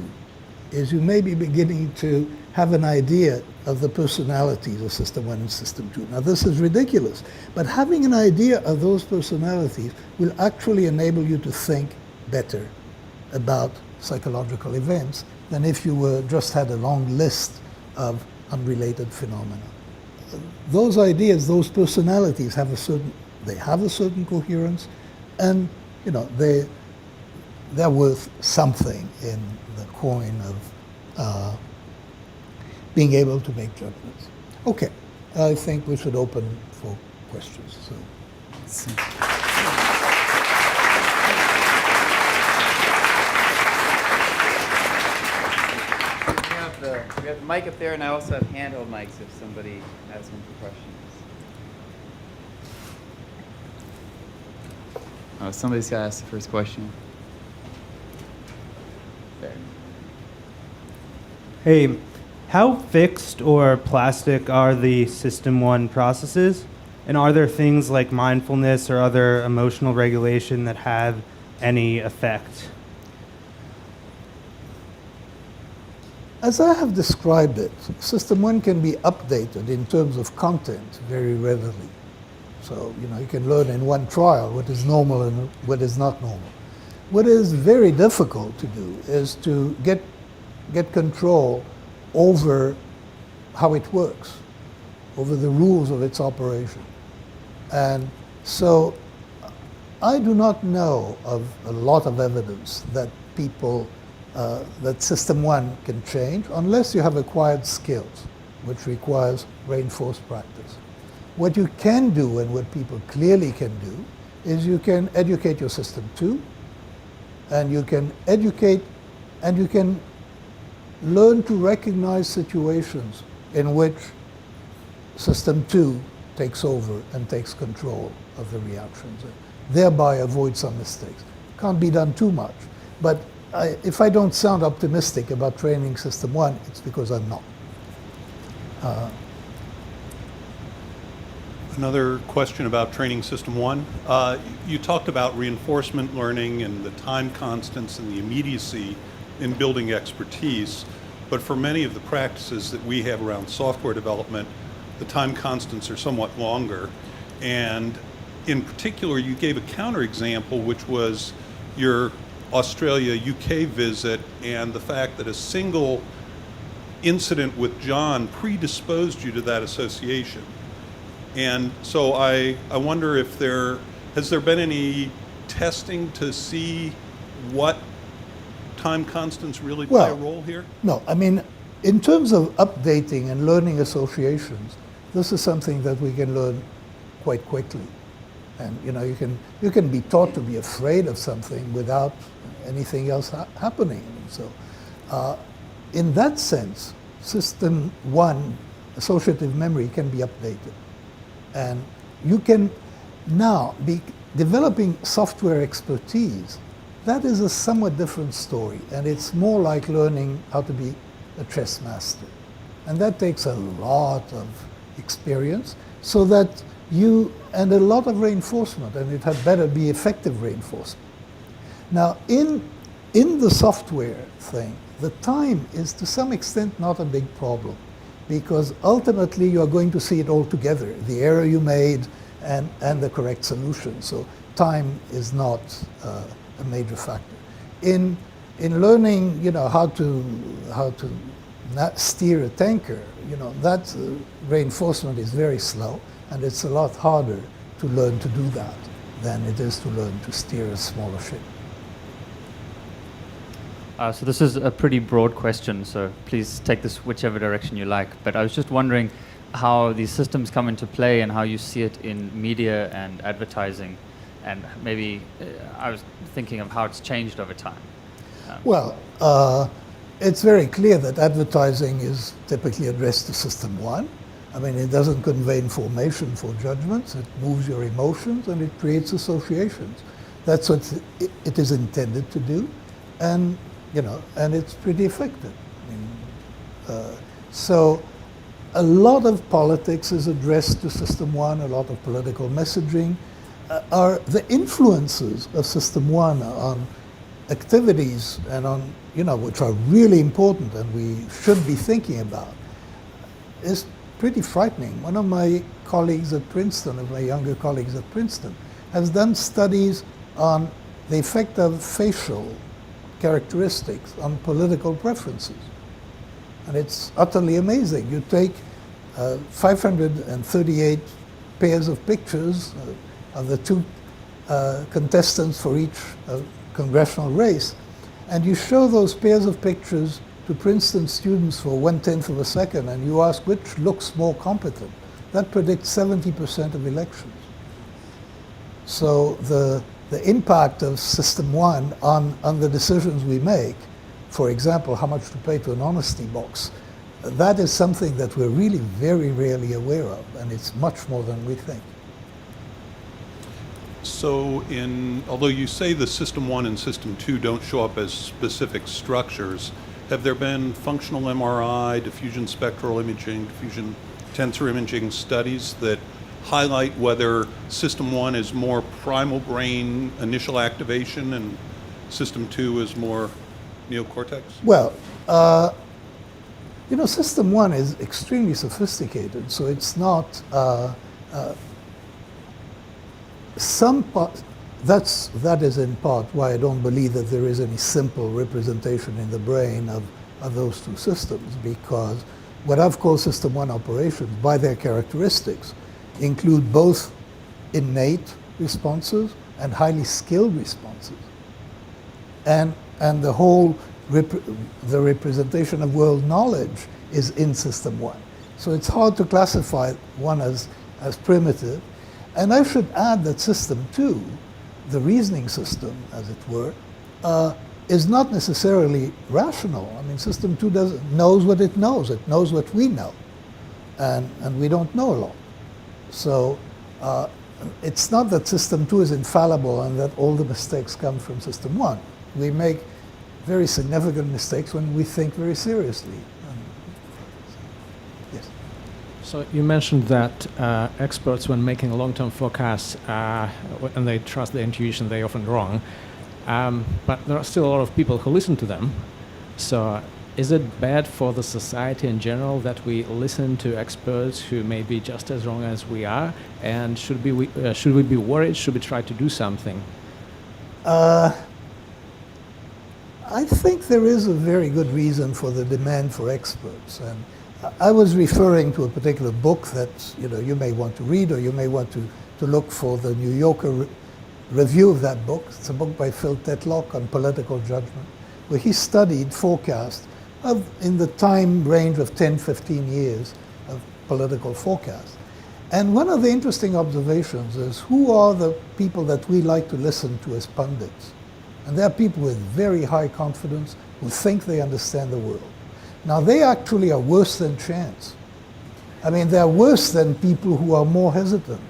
is you may be beginning to have an idea of the personalities of System 1 and System 2. Now this is ridiculous, but having an idea of those personalities will actually enable you to think better about psychological events than if you were just had a long list of unrelated phenomena. Those ideas, those personalities have a certain coherence, and they're worth something in the coin of being able to make judgments. Okay, I think we should open for questions. So. We have the mic up there, and I also have handheld mics if somebody has one for questions. Oh, somebody's got to ask the first question. There. Hey, how fixed or plastic are the System 1 processes? And are there things like mindfulness or other emotional regulation that have any effect? As I have described it, System 1 can be updated in terms of content very readily. So, you can learn in one trial what is normal and what is not normal. What is very difficult to do is to get control over how it works, over the rules of its operation. And so I do not know of a lot of evidence that that System 1 can change unless you have acquired skills, which requires reinforced practice. What you can do, and what people clearly can do, is you can educate your System 2, and you can educate, and you can learn to recognize situations in which System 2 takes over and takes control of the reactions, and thereby avoid some mistakes. Can't be done too much, but if I don't sound optimistic about training System 1, it's because I'm not. Another question about training system one. You talked about reinforcement learning and the time constants and the immediacy in building expertise, but for many of the practices that we have around software development, the time constants are somewhat longer. And in particular, you gave a counterexample, which was your Australia-UK visit and the fact that a single incident with John predisposed you to that association. And so I wonder if has there been any testing to see what time constants really play a role here? No, I mean, in terms of updating and learning associations, this is something that we can learn quite quickly. And you can be taught to be afraid of something without anything else happening. So in that sense, system one, associative memory, can be updated. And you can now be developing software expertise. That is a somewhat different story, and it's more like learning how to be a chess master. And that takes a lot of experience, so that and a lot of reinforcement, and it had better be effective reinforcement. Now, in the software thing, the time is to some extent not a big problem, because ultimately you are going to see it all together, the error you made and the correct solution. So time is not a major factor. In learning, how to not steer a tanker, that reinforcement is very slow, and it's a lot harder to learn to do that than it is to learn to steer a smaller ship. So this is a pretty broad question, so please take this whichever direction you like. But I was just wondering how these systems come into play and how you see it in media and advertising. And maybe I was thinking of how it's changed over time. Well, it's very clear that advertising is typically addressed to system one. I mean, it doesn't convey information for judgments. It moves your emotions and it creates associations. That's what it is intended to do. And and it's pretty effective. I mean, so a lot of politics is addressed to system one, a lot of political messaging. Are the influences of system one on activities and on, which are really important and we should be thinking about, is pretty frightening. One of my colleagues at Princeton, of my younger colleagues at Princeton, has done studies on the effect of facial characteristics on political preferences. And it's utterly amazing. You take 538 pairs of pictures of the two contestants for each congressional race, and you show those pairs of pictures to Princeton students for 1/10 of a second, and you ask which looks more competent. That predicts 70% of elections. So the impact of system one on the decisions we make, for example, how much to pay to an honesty box, that is something that we're really very rarely aware of, and it's much more than we think. So although you say the system one and system two don't show up as specific structures, have there been functional MRI, diffusion spectral imaging, diffusion tensor imaging studies that highlight whether system one is more primal brain initial activation and system two is more neocortex? Well, system one is extremely sophisticated, so it's not that is in part why I don't believe that there is any simple representation in the brain of those two systems, because what I've called system one operations, by their characteristics, include both innate responses and highly skilled responses. And the whole the representation of world knowledge is in system one. So it's hard to classify one as primitive. And I should add that system two, the reasoning system, as it were, is not necessarily rational. I mean, system two knows what it knows. It knows what we know. And we don't know a lot. So it's not that system two is infallible and that all the mistakes come from system one. We make very significant mistakes when we think very seriously. Yes. So you mentioned that experts, when making long-term forecasts, and they trust their intuition, they're often wrong. But there are still a lot of people who listen to them. So is it bad for the society in general that we listen to experts who may be just as wrong as we are? And should we be worried? Should we try to do something? I think there is a very good reason for the demand for experts. And I was referring to a particular book that you may want to read, or you may want to look for the New Yorker review of that book. It's a book by Phil Tetlock on political judgment, where he studied forecasts in the time range of 10, 15 years of political forecasts. And one of the interesting observations is, who are the people that we like to listen to as pundits? And there are people with very high confidence who think they understand the world. Now, they actually are worse than chance. I mean, they're worse than people who are more hesitant.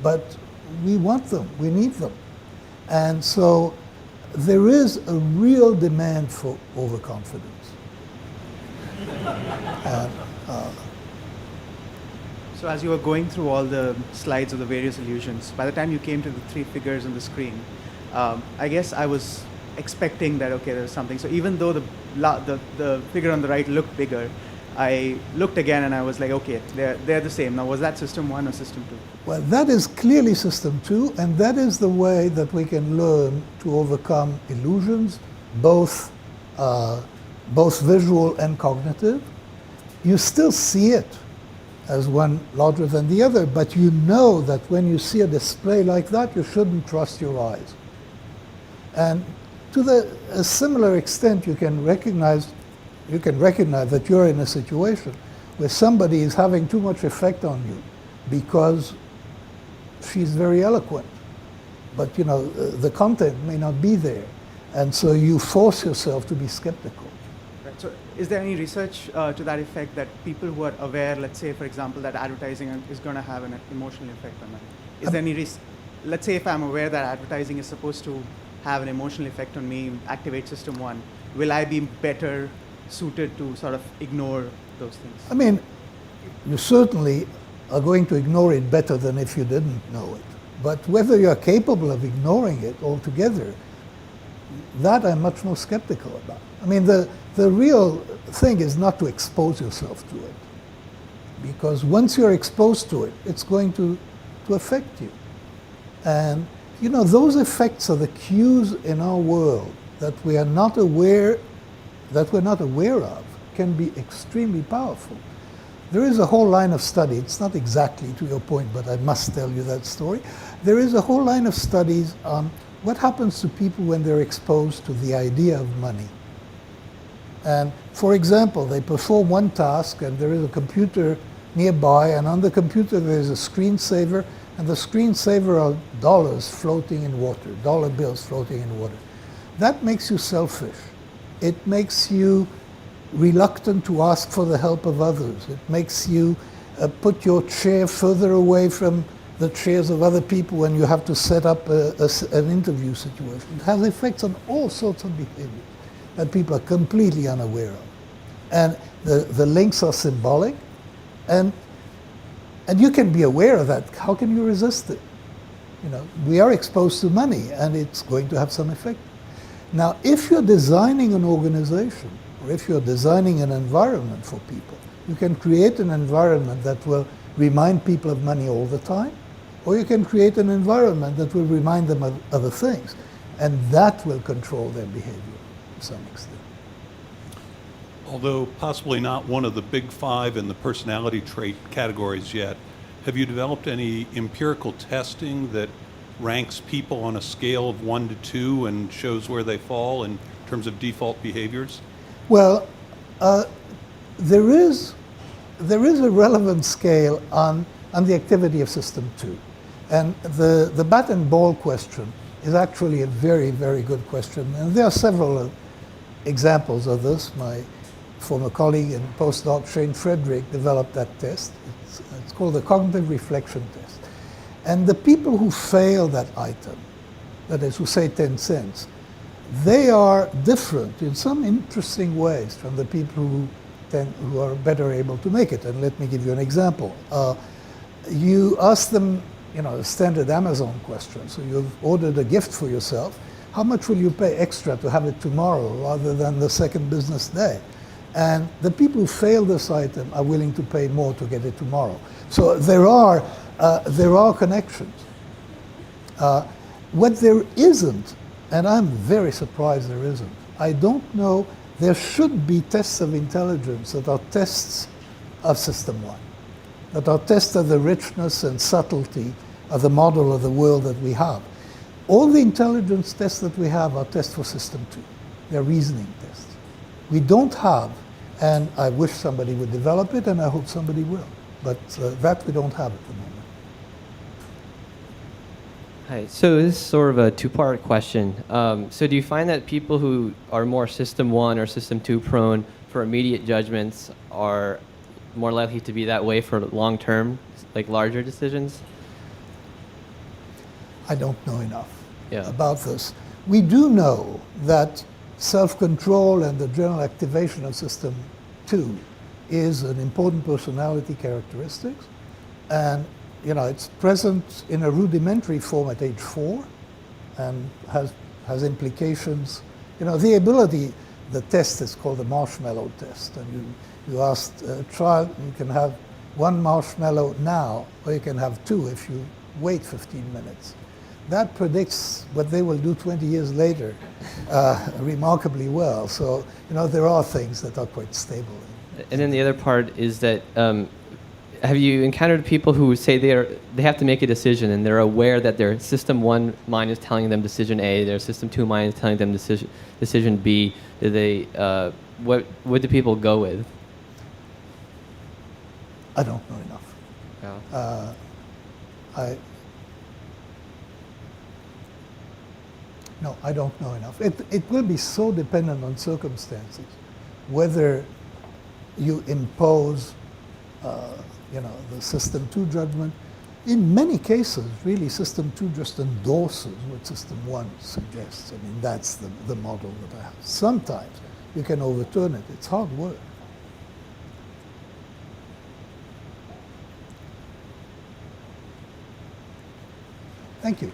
But we want them, we need them. And so there is a real demand for overconfidence. And, So as you were going through all the slides of the various illusions, by the time you came to the three figures on the screen, I guess I was expecting that, okay, there's something. So even though the figure on the right looked bigger, I looked again and I was like, okay, they're the same. Now, was that system 1 or system 2? well, that is clearly system 2, and that is the way that we can learn to overcome illusions, both visual and cognitive. You still see it as one larger than the other, but you know that when you see a display like that, you shouldn't trust your eyes. And to a similar extent, you can recognize that you're in a situation where somebody is having too much effect on you because she's very eloquent, but the content may not be there, and so you force yourself to be skeptical. Right. So is there any research to that effect, that people who are aware, let's say, for example, that advertising is going to have an emotional effect on them? Is there any let's say if I'm aware that advertising is supposed to have an emotional effect on me, activate system 1, will I be better suited to sort of ignore those things? I mean, you certainly are going to ignore it better than if you didn't know it. But whether you're capable of ignoring it altogether, that I'm much more skeptical about. I mean, the real thing is not to expose yourself to it. Because once you're exposed to it, it's going to affect you. And those effects are the cues in our world that we're not aware of, can be extremely powerful. There is a whole line of study. It's not exactly to your point, but I must tell you that story. There is a whole line of studies on what happens to people when they're exposed to the idea of money. And for example, they perform one task and there is a computer nearby, and on the computer there's a screensaver, and the screensaver are dollars floating in water, dollar bills floating in water. That makes you selfish. It makes you reluctant to ask for the help of others. It makes you put your chair further away from the chairs of other people when you have to set up an interview situation. It has effects on all sorts of behaviors that people are completely unaware of. And the links are symbolic, and you can be aware of that. How can you resist it? We are exposed to money, and it's going to have some effect. Now, if you're designing an organization, or if you're designing an environment for people, you can create an environment that will remind people of money all the time, or you can create an environment that will remind them of other things, and that will control their behavior to some extent. Although possibly not one of the big 5 in the personality trait categories yet, have you developed any empirical testing that ranks people on a scale of 1 to 2 and shows where they fall in terms of default behaviors? Well, there is a relevant scale on the activity of system 2. And the bat and ball question is actually a very, very good question. And there are several examples of this. My former colleague and postdoc Shane Frederick developed that test. It's called the cognitive reflection test. And the people who fail that item, that is, who say 10 cents, they are different in some interesting ways from the people who are better able to make it. And let me give you an example. You ask them, a standard Amazon question. So you've ordered a gift for yourself. How much will you pay extra to have it tomorrow rather than the second business day? And the people who fail this item are willing to pay more to get it tomorrow. So there are connections. What there isn't, and I'm very surprised there isn't, I don't know, there should be tests of intelligence that are tests of System 1, that are tests of the richness and subtlety of the model of the world that we have. All the intelligence tests that we have are tests for System 2. They're reasoning tests. We don't have, and I wish somebody would develop it, and I hope somebody will, but that we don't have at the moment. Hi, so this is sort of a two-part question. So do you find that people who are more System 1 or System 2 prone for immediate judgments are more likely to be that way for long-term, like larger decisions? I don't know enough Yeah. about this. We do know that self-control and the general activation of System 2 is an important personality characteristic, and it's present in a rudimentary form at age 4 and has implications. The ability, the test is called the marshmallow test, and you ask a child, you can have one marshmallow now, or you can have 2 if you wait 15 minutes. That predicts what they will do 20 years later remarkably well. So, there are things that are quite stable. And then the other part is that have you encountered people who say they have to make a decision and they're aware that their System 1 mind is telling them decision A, their System 2 mind is telling them decision B? Do they, what do people go with? I don't know enough. Yeah. No, I don't know enough. It will be so dependent on circumstances, whether you impose, the System 2 judgment. In many cases, really, System 2 just endorses what System 1 suggests. I mean, that's the model that I have. Sometimes you can overturn it. It's hard work. Thank you.